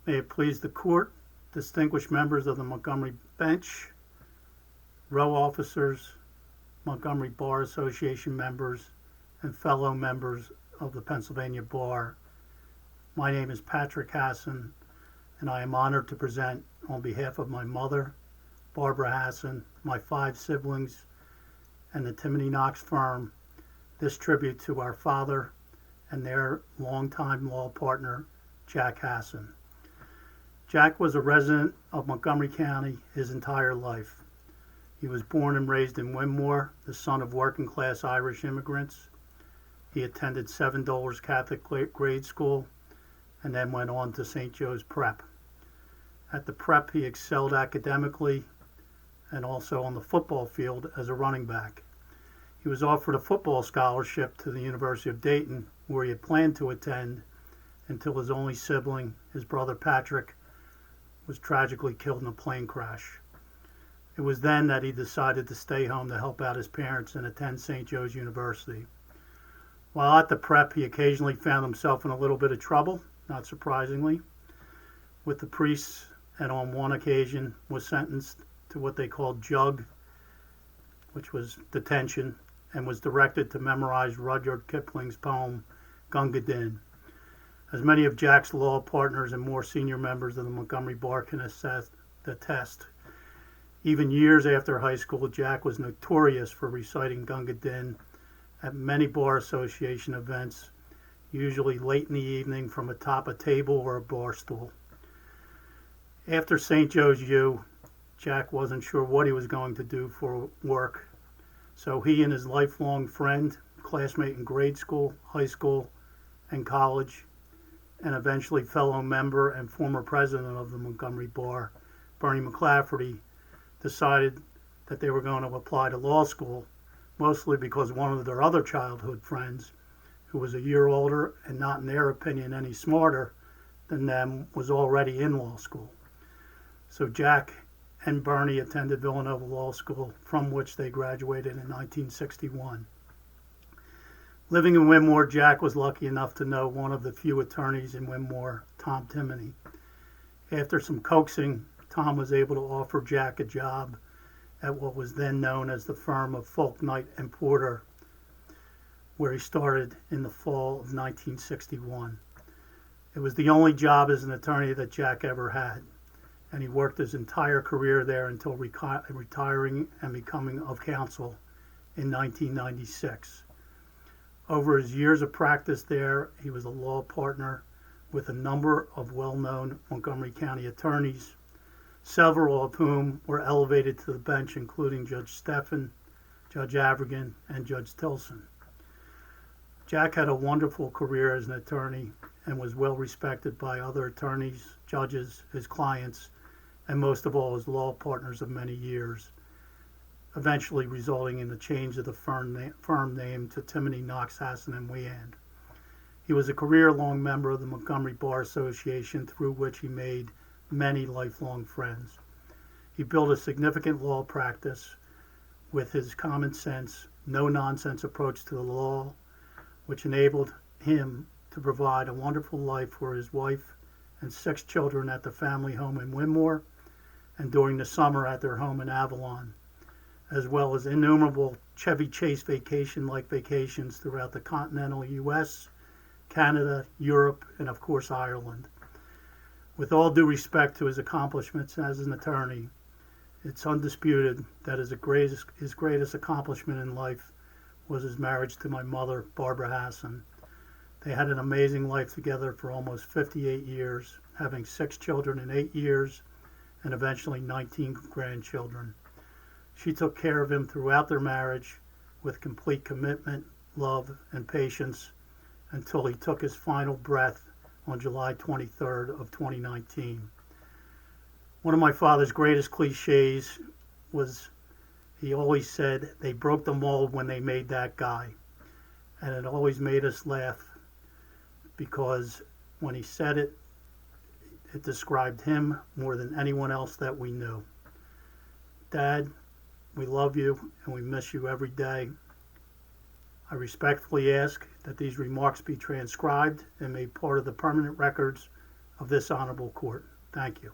May it please the court, distinguished members of the Montgomery bench, row officers, Montgomery Bar Association members, and fellow members of the Pennsylvania Bar. My name is Patrick Hasson, and I am honored to present on behalf of my mother, Barbara Hasson, my 5 siblings, and the Timothy Knox firm, this tribute to our father and their longtime law partner, Jack Hasson. Jack was a resident of Montgomery County his entire life. He was born and raised in Winmore, the son of working-class Irish immigrants. He attended Seven Dollars Catholic Grade School and then went on to St. Joe's Prep. At the Prep, he excelled academically and also on the football field as a running back. He was offered a football scholarship to the University of Dayton, where he had planned to attend until his only sibling, his brother Patrick, was tragically killed in a plane crash. It was then that he decided to stay home to help out his parents and attend St. Joe's University. While at the Prep, he occasionally found himself in a little bit of trouble, not surprisingly, with the priests, and on one occasion was sentenced to what they called jug, which was detention, and was directed to memorize Rudyard Kipling's poem, Gunga Din. As many of Jack's law partners and more senior members of the Montgomery Bar can attest, even years after high school, Jack was notorious for reciting Gunga Din at many bar association events, usually late in the evening from atop a table or a bar stool. After St. Joe's U, Jack wasn't sure what he was going to do for work, so he and his lifelong friend, classmate in grade school, high school, and college, and eventually fellow member and former president of the Montgomery Bar, Bernie McClafferty, decided that they were going to apply to law school, mostly because one of their other childhood friends, who was a year older and not in their opinion any smarter than them, was already in law school. So Jack and Bernie attended Villanova Law School, from which they graduated in 1961. Living in Winmore, Jack was lucky enough to know one of the few attorneys in Winmore, Tom Timoney. After some coaxing, Tom was able to offer Jack a job at what was then known as the firm of Folk, Knight and Porter, where he started in the fall of 1961. It was the only job as an attorney that Jack ever had, and he worked his entire career there until retiring and becoming of counsel in 1996. Over his years of practice there, he was a law partner with a number of well-known Montgomery County attorneys, several of whom were elevated to the bench, including Judge Steffen, Judge Avergan, and Judge Tilson. Jack had a wonderful career as an attorney and was well respected by other attorneys, judges, his clients, and most of all his law partners of many years, eventually resulting in the change of the firm name to Timothy Knox, Hasson and Weand. He was a career-long member of the Montgomery Bar Association, through which he made many lifelong friends. He built a significant law practice with his common sense, no-nonsense approach to the law, which enabled him to provide a wonderful life for his wife and 6 children at the family home in Winmore, and during the summer at their home in Avalon, as well as innumerable Chevy Chase vacation-like vacations throughout the continental U.S., Canada, Europe, and of course Ireland. With all due respect to his accomplishments as an attorney, it's undisputed that his greatest accomplishment in life was his marriage to my mother, Barbara Hasson. They had an amazing life together for almost 58 years, having 6 children in 8 years, and eventually 19 grandchildren. She took care of him throughout their marriage with complete commitment, love, and patience until he took his final breath on July 23rd of 2019. One of my father's greatest cliches was, he always said, they broke the mold when they made that guy. And it always made us laugh because when he said it, it described him more than anyone else that we knew. Dad, we love you and we miss you every day. I respectfully ask that these remarks be transcribed and made part of the permanent records of this honorable court. Thank you.